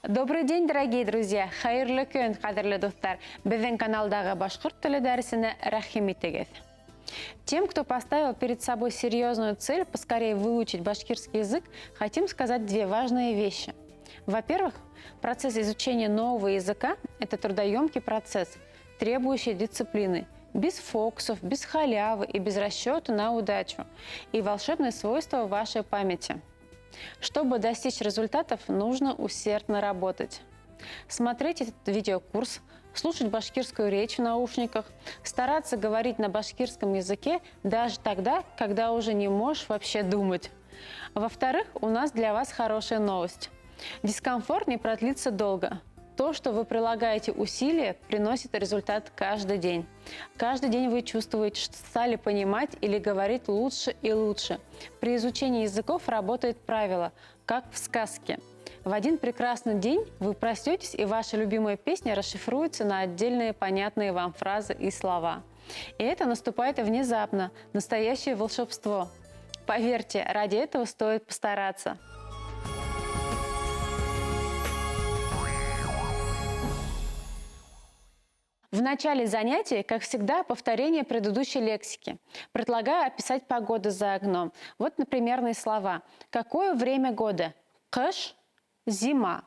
Добрый день, дорогие друзья! Хайырлы көн, кадерлі достар! Біздің каналдағы башқұрт тілі дәрісіне рахим етегіз. Тем, кто поставил перед собой серьезную цель поскорее выучить башкирский язык, хотим сказать две важные вещи. Во-первых, процесс изучения нового языка – это трудоемкий процесс, требующий дисциплины, без фокусов, без халявы и без расчета на удачу, и волшебные свойства вашей памяти. Чтобы достичь результатов, нужно усердно работать. Смотреть этот видеокурс, слушать башкирскую речь в наушниках, стараться говорить на башкирском языке даже тогда, когда уже не можешь вообще думать. Во-вторых, у нас для вас хорошая новость. Дискомфорт не продлится долго. То, что вы прилагаете усилия, приносит результат каждый день. Каждый день вы чувствуете, что стали понимать или говорить лучше и лучше. При изучении языков работает правило, как в сказке. В один прекрасный день вы проснетесь, и ваша любимая песня расшифруется на отдельные понятные вам фразы и слова. И это наступает внезапно, настоящее волшебство. Поверьте, ради этого стоит постараться. В начале занятия, как всегда, повторение предыдущей лексики. Предлагаю описать погоду за окном. Вот, например, слова. Какое время года? Кыш – зима.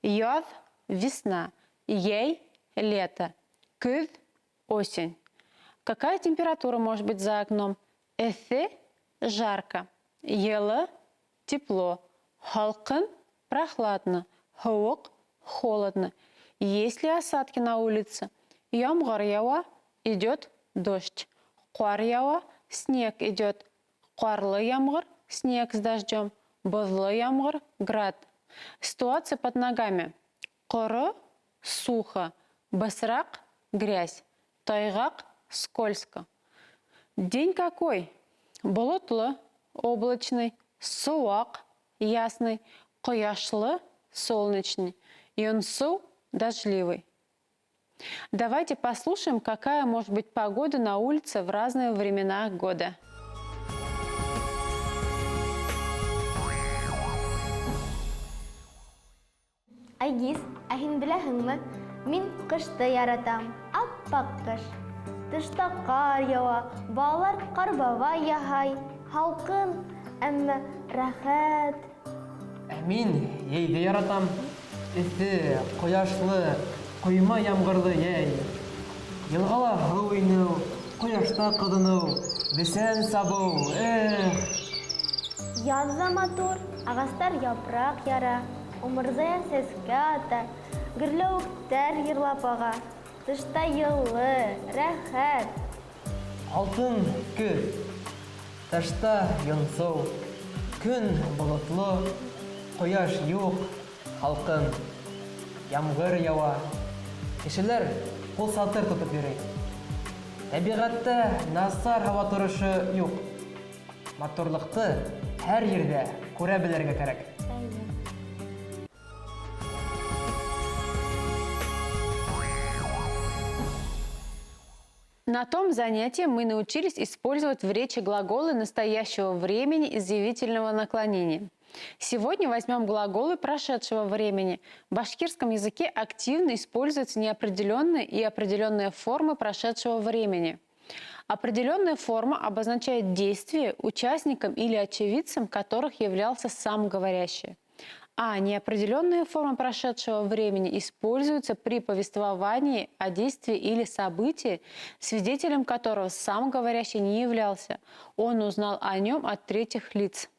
Яз – весна. Ей – лето. Күз – осень. Какая температура может быть за окном? Эсе – жарко. Елы – тепло. Халкын – прохладно. Хуок – холодно. Есть ли осадки на улице? Ямгар ява, идет дождь. Куар ява, снег идет. Куарлы ямгар, снег с дождем. Бозлы ямгар, град. Ситуация под ногами. Коры, сухо. Басрак, грязь. Тайгак, скользко. День какой? Болотлы, облачный. Суак, ясный. Кояшлы, солнечный. Юнсу, дождливый. Давайте послушаем, какая может быть погода на улице в разные времена года. Айгиз, ахин беләһеңме, мин кышты яратам, аппак кыш. Тышта кар ява, балалар карбава яһай, халкын, әмма рәхәт. Мин йәйҙе яратам, эҫе, ҡояшлы, ҡойма ямғырлы йәй. Йылғала һыу инеү, ҡояшта ҡыҙыныу, бесән сабыу, Яҙ ҙа матур, ағастар япраҡ яра, умырзая сәскә ата, гөрләүектәр йырлап аға. Тышта йылы, рәхәт. Алтын көҙ, тышта йонсоу, көн болотло, ҡояш юҡ, һалҡын, ямғыр ява. Кешеләр ҡул сатыр тотоп йөрөй. Тәбиғәттә насар һауа торышы юҡ. Матурлыҡты һәр ерҙә күрә белергә кәрәк. На том занятии мы научились использовать в речи глаголы настоящего времени изъявительного наклонения. Сегодня возьмем глаголы прошедшего времени. В башкирском языке активно используются неопределенные и определенные формы прошедшего времени. Определенная форма обозначает действие, участником или очевидцем которых являлся сам говорящий. А неопределенная форма прошедшего времени используется при повествовании о действии или событии, свидетелем которого сам говорящий не являлся. Он узнал о нем от третьих лиц.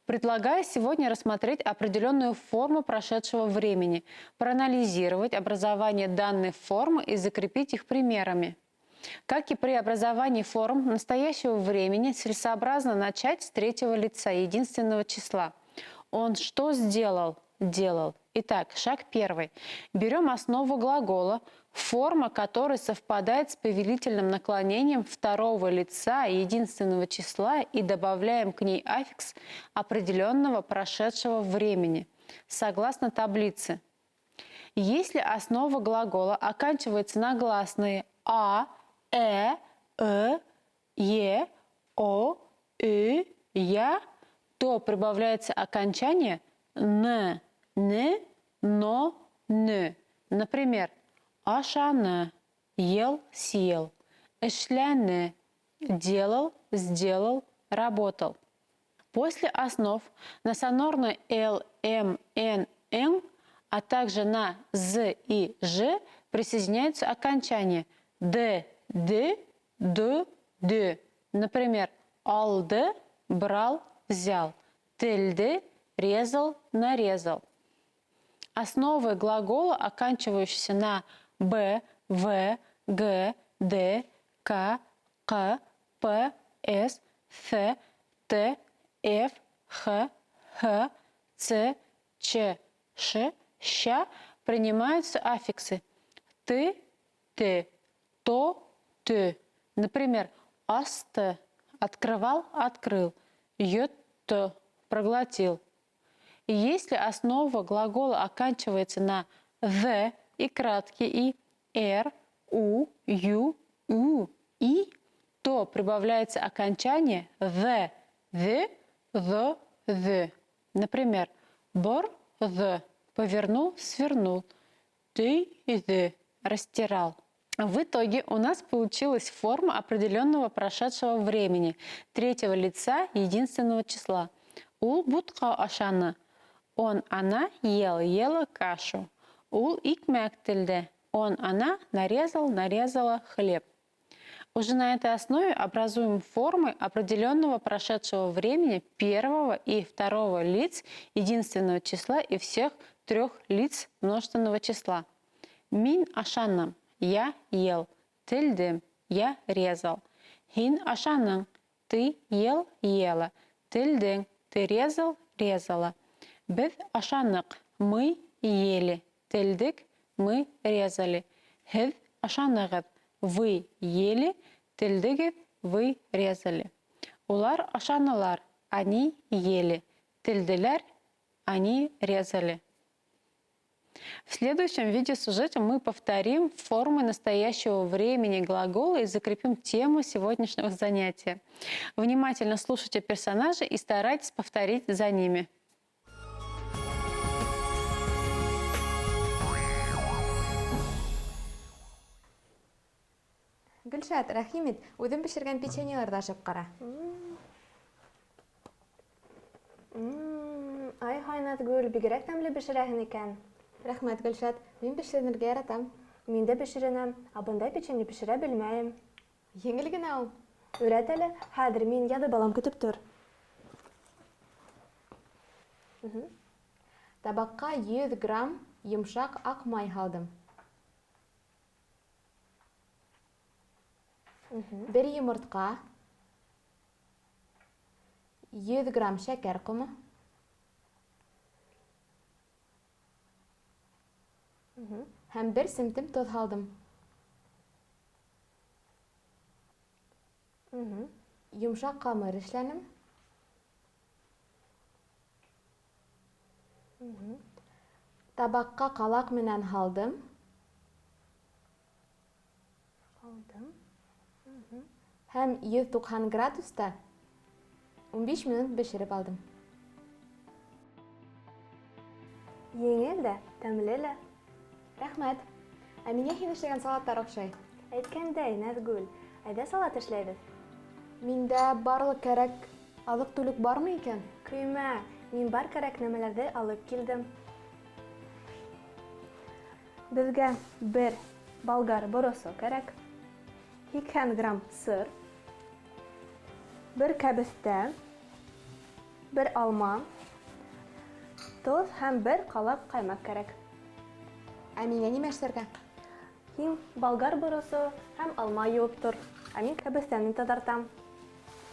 Предлагаю сегодня рассмотреть определенную форму прошедшего времени, проанализировать образование данной формы и закрепить их примерами. Как и при образовании форм настоящего времени, целесообразно начать с третьего лица единственного числа. Он что сделал? Делал. Итак, шаг первый. Берем основу глагола, форма которой совпадает с повелительным наклонением второго лица единственного числа, и добавляем к ней аффикс определенного прошедшего времени, согласно таблице. Если основа глагола оканчивается на гласные а, е, о, я, то прибавляется окончание н, но, не. Например, ашаны, ел, съел. Эшләне, делал, сделал, работал. После основ на сонорные л, м, н, н, а также на з и ж присоединяются окончания д, д, д. Например, алды, брал, взял. Тельды, резал, нарезал. Основы глагола, оканчивающиеся на б, в, г, д, к, q, п, с, th, т, f, х, х, ц, ч, ш, ща принимаются аффиксы ты, то, ты. Например, асты, открывал, открыл, ютто, проглотил. И если основа глагола оканчивается на «the» и краткий «и», «р», «у», «ю», «у», «и», то прибавляется окончание «the», «the». Например, «бор», «the», повернул, свернул, «ты», «the», растирал. В итоге у нас получилась форма определенного прошедшего времени, третьего лица единственного числа. Ул бутқа ашаны. Он, она ел, ела кашу. Ул икмәк тілді. Он, она нарезал, нарезала хлеб. Уже на этой основе образуем формы определенного прошедшего времени первого и второго лиц единственного числа и всех трех лиц множественного числа. Мин ашанным. Я ел. Тілдім. Я резал. Хин ашаның. Ты ел, ела. Тілдің. Ты резал, резала. Біз ашанық. Мы ели. Тілдік. Мы резали. Хіз ашанығыз. Вы ели. Тілдігіз. Вы резали. Улар ашанылар. Они ели. Тілділер. Они резали. В следующем видеосюжете мы повторим формы настоящего времени глагола и закрепим тему сегодняшнего занятия. Внимательно слушайте персонажей и старайтесь повторить за ними. Гөлшат, рәхимет, үҙем пешергән печеньеларҙы ашап ҡара. Ай, Хайнатгөл, бигерәк тәмле бешерәһең икән. Рәхмәт, Гөлшат, мин пешерергә яратам. Мин дә бешеренәм, ә бындай печенье пешерә белмәйем. Еңел генә ул. Өйрәт әле, хәҙер мин яҙы балам көтөп тор. Табаҡҡа 100 грамм йомшаҡ аҡ май һалдым. 1 йомортҡа, 100 грамм шәкәр ҡомо, һәм 1 семтем тоҙ һалдым. Йомшаҡ ҡамыр эшләнем. Табаҡҡа ҡалаҡ менән һалдым. Һәм 190 градуста 15 минут бешереп алдым. Еңел дә, тәмле лә. Рәхмәт. Ә миңә һин эшләгән салаттар оҡшай. Әйткәндәй, Наҙгүл, әйҙә салат эшләйбеҙ. Миндә барлыҡ кәрәк аҙыҡ-түлек бармы икән? Көймә, мин бар кәрәк нәмәләрҙе алып килдем. Беҙгә 1 болгар боросо кәрәк, 80 грамм сыр, 1 кәбеҫтә, 1 алма, тоҙ һәм 1 ҡалаҡ ҡаймаҡ кәрәк. Ә миңә нимә эшләргә? Һин болгар боросо һәм алма йыуып тор, ә мин кәбеҫтәне таҙартам.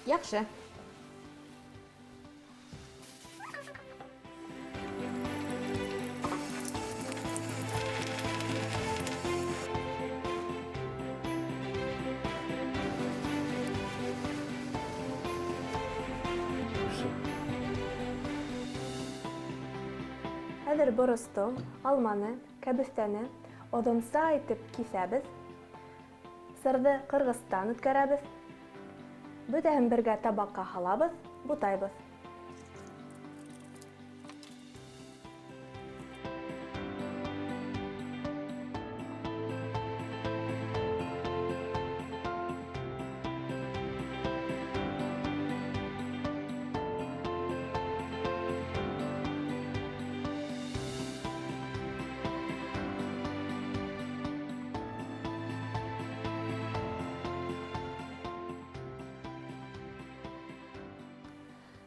Яҡшы. Хәҙер боросто, алманы, кәбеҫтәне оҙонса итеп киҫәбеҙ, сырҙы ҡырғыстан үткәрәбеҙ, бөтәһен бергә табаҡҡа һалабыҙ, бутайбыҙ.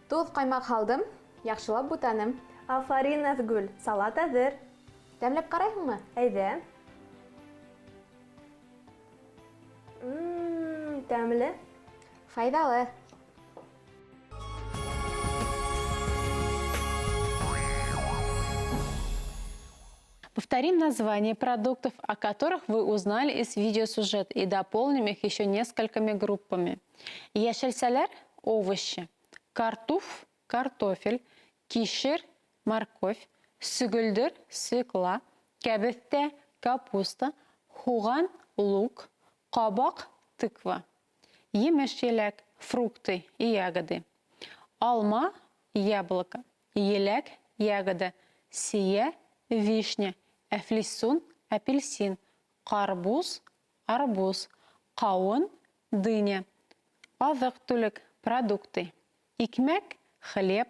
Туз каймак һалдым, яхшылап бутаным. Афарин, Назгүл, салат әзер. Тәмләп карайһыңмы? Әйдә. Тәмле. Файдалы. Повторим названия продуктов, о которых вы узнали из видеосюжета, и дополним их еще несколькими группами. Яшелсәләр – овощи, картуф – картофель, кишер – морковь, сүгелдер – свекла, кәбеҫтә – капуста, хуған – лук, кабак – тыква. Емеш-еләк – фрукты и ягоды. Алма – яблоко, еләк – ягода, сия – вишня, әфлисун – апельсин, карбуз – арбуз, кауын – дыня. Азык-түлек продукты. Икмәк – хлеб,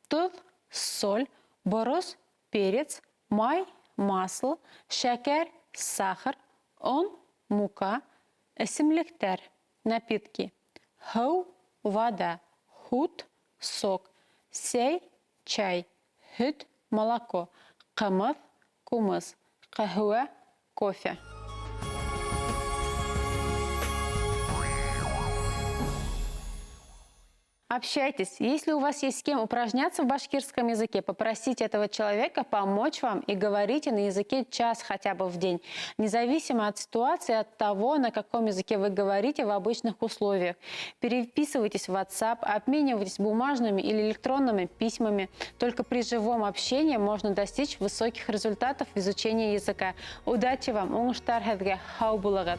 туз – соль, борос – перец, май – масло, шәкәр – сахар, он – мука, эсемлектәр, напитки. Һыу – вода, һут – сок, сәй – чай, һөт – молоко, кымыҙ – кумыс, кәһүә – кофе. Общайтесь. Если у вас есть с кем упражняться в башкирском языке, попросите этого человека помочь вам и говорите на языке час хотя бы в день, независимо от ситуации, от того, на каком языке вы говорите в обычных условиях. Переписывайтесь в WhatsApp, обменивайтесь бумажными или электронными письмами. Только при живом общении можно достичь высоких результатов в изучении языка. Удачи вам! Уңыштар һеҙгә! Һау булығыҙ!